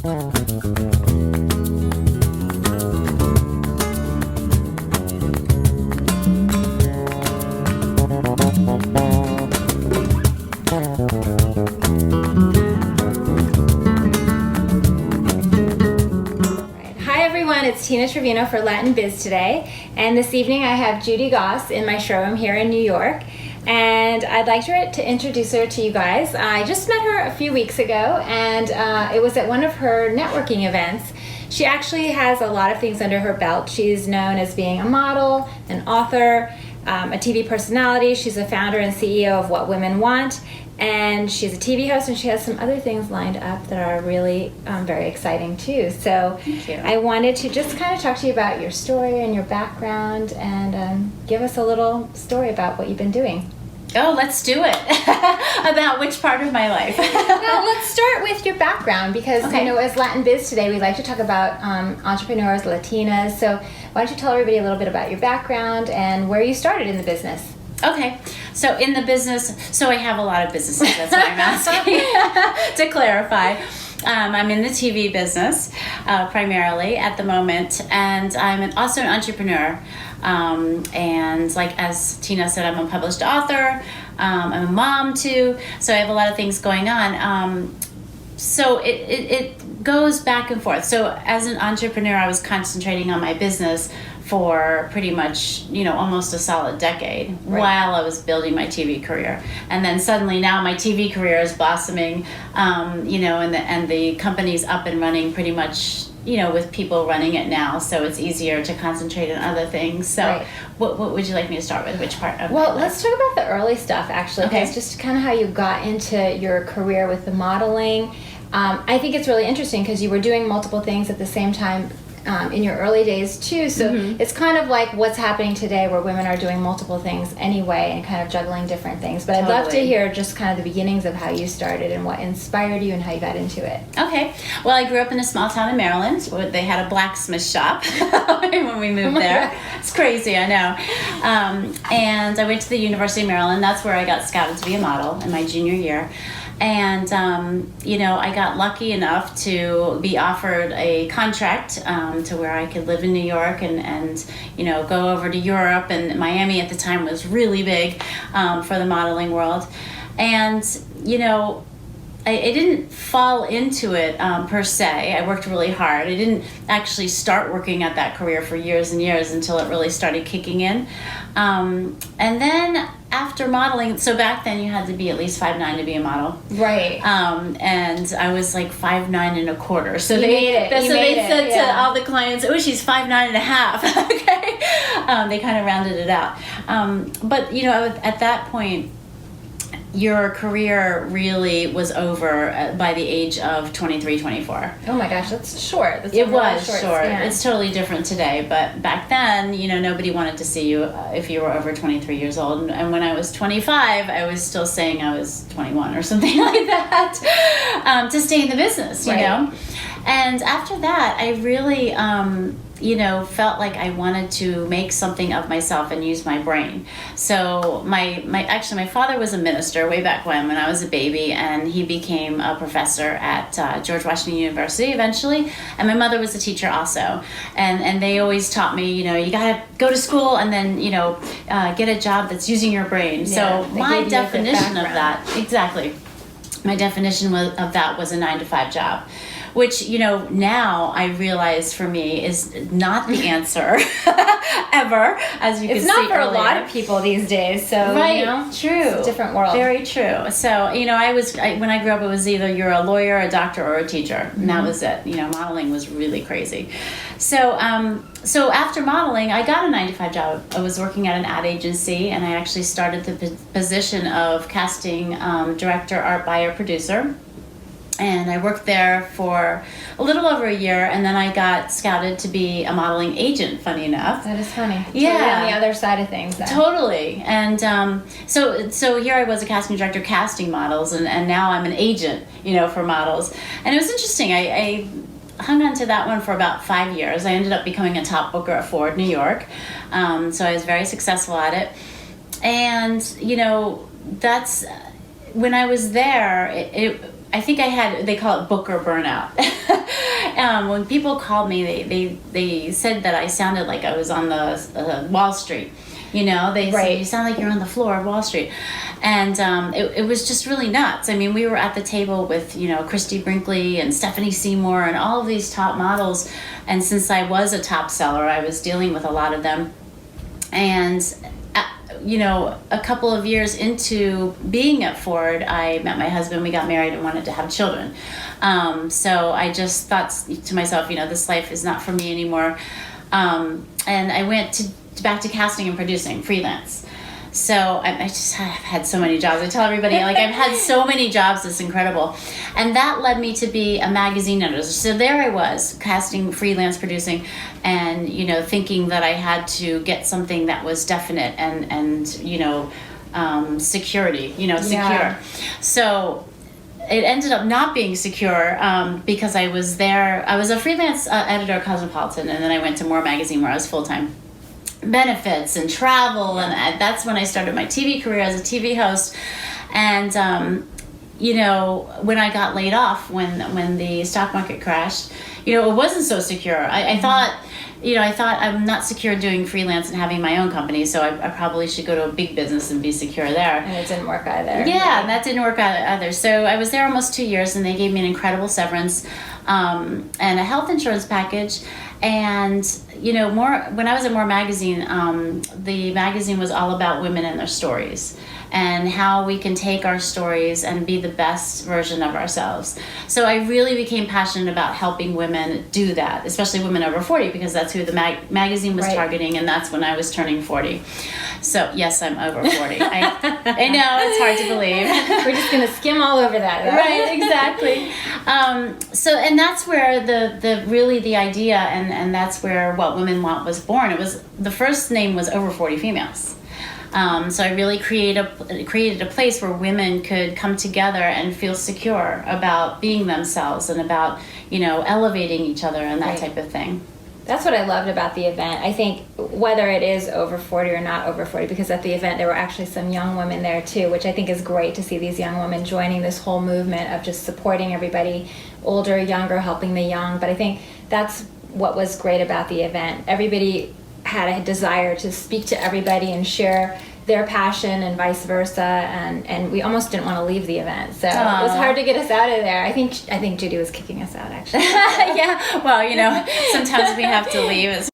It's Tina Trevino for Latin Biz Today, and this evening I have Judy Goss in my showroom here in New York, and I'd like to introduce her to you guys. I just met her a few weeks ago, and it was at one of her networking events. She actually has a lot of things under her belt. She's known as being a model, an author, a TV personality. She's a founder and CEO of What Women Want, and she's a TV host, and she has some other things lined up that are really very exciting too. So I wanted to just kind of talk to you about your story and your background, and give us a little story about what you've been doing. Oh, let's do it. About which part of my life? Now, let's start with your background, because I know as Latin Biz Today, we like to talk about entrepreneurs, Latinas. So why don't you tell everybody a little bit about your background and where you started in the business? Okay, so in the business, so I have a lot of businesses, that's why I'm asking to clarify. I'm in the TV business primarily at the moment, and I'm also an entrepreneur. And like as Tina said, I'm a published author, I'm a mom too, so I have a lot of things going on. So it goes back and forth. So as an entrepreneur, I was concentrating on my business for pretty much, almost a solid decade while I was building my TV career. And then suddenly now my TV career is blossoming, and the company's up and running pretty much, with people running it now. So it's easier to concentrate on other things. So what would you like me to start with? Which part of Well, let's talk about the early stuff, actually. Okay. Because just kind of how you got into your career with the modeling. I think it's really interesting because you were doing multiple things at the same time in your early days too, so it's kind of like what's happening today, where women are doing multiple things anyway and kind of juggling different things. But I'd love to hear just kind of the beginnings of how you started and what inspired you and how you got into it. Okay, well, I grew up in a small town in Maryland where they had a blacksmith shop when we moved there. God. It's crazy, I know. And I went to the University of Maryland. That's where I got scouted to be a model in my junior year. And, I got lucky enough to be offered a contract to where I could live in New York and go over to Europe. And Miami at the time was really big for the modeling world. And, I didn't fall into it per se. I worked really hard. I didn't actually start working at that career for years and years until it really started kicking in. And then after modeling, so back then you had to be at least 5'9" to be a model. Right. And I was like 5'9" and a quarter. So you they said yeah. to all the clients, "Oh, she's 5'9" and a half." Okay. They kind of rounded it out. But at that point, your career really was over by the age of 23, 24. Oh my gosh, that's short. That's It a really was short. span. It's totally different today, but back then, nobody wanted to see you if you were over 23 years old. And when I was 25, I was still saying I was 21 or something like that to stay in the business, you know. And after that, I really felt like I wanted to make something of myself and use my brain. So my father was a minister way back when I was a baby, and he became a professor at George Washington University eventually. And my mother was a teacher also. And they always taught me, you gotta go to school and then, get a job that's using your brain. Yeah, so my definition of that, exactly. My definition of that was a 9-to-5 job, which, now I realize for me is not the answer ever, as you can see. It's not for earlier. a lot of people these days, so, True. It's a different world. Very true. So, when I grew up, it was either you're a lawyer, a doctor, or a teacher, and that was it. Modeling was really crazy. So, so after modeling, I got a 9-to-5 job. I was working at an ad agency, and I actually started the position of casting director, art buyer, producer. And I worked there for a little over a year, and then I got scouted to be a modeling agent, funny enough. That is funny. Yeah. Totally on the other side of things then. Totally. And so here I was a casting director casting models, and now I'm an agent, for models. And it was interesting. I hung on to that one for about 5 years. I ended up becoming a top booker at Ford, New York. So I was very successful at it. And, that's when I was there, I think I had, they call it booker burnout. when people called me, they said that I sounded like I was on the Wall Street. You know, they say, you sound like you're on the floor of Wall Street. And it was just really nuts. I mean, we were at the table with, Christy Brinkley and Stephanie Seymour and all of these top models. And since I was a top seller, I was dealing with a lot of them. And, a couple of years into being at Ford, I met my husband, we got married and wanted to have children. So I just thought to myself, this life is not for me anymore. And I went back to casting and producing freelance. So I just have had so many jobs. I tell everybody, I've had so many jobs, it's incredible. And that led me to be a magazine editor. So there I was, casting, freelance, producing, and, thinking that I had to get something that was definite and security, secure. So it ended up not being secure because I was there. I was a freelance editor at Cosmopolitan, and then I went to More Magazine where I was full-time. Benefits and travel, and that's when I started my TV career as a TV host. And when I got laid off, when the stock market crashed, it wasn't so secure. I thought I'm not secure doing freelance and having my own company, so I probably should go to a big business and be secure there. And it didn't work either. Yeah, and that didn't work either. So I was there almost 2 years, and they gave me an incredible severance and a health insurance package. And when I was at More Magazine, the magazine was all about women and their stories and how we can take our stories and be the best version of ourselves. So I really became passionate about helping women do that, especially women over 40, because that's who the magazine was targeting, and that's when I was turning 40. So yes, I'm over 40. I know, it's hard to believe. We're just going to skim all over that. Right, exactly. And that's where the idea and that's where What Women Want was born. The first name was Over 40 Females. So I really created a place where women could come together and feel secure about being themselves and about, elevating each other and that type of thing. That's what I loved about the event. I think whether it is over 40 or not over 40, because at the event there were actually some young women there too, which I think is great to see these young women joining this whole movement of just supporting everybody, older, younger, helping the young. But I think that's what was great about the event. Everybody had a desire to speak to everybody and share their passion and vice versa, and we almost didn't want to leave the event, so It was hard to get us out of there. I think Judy was kicking us out, actually. Yeah, well, sometimes we have to leave.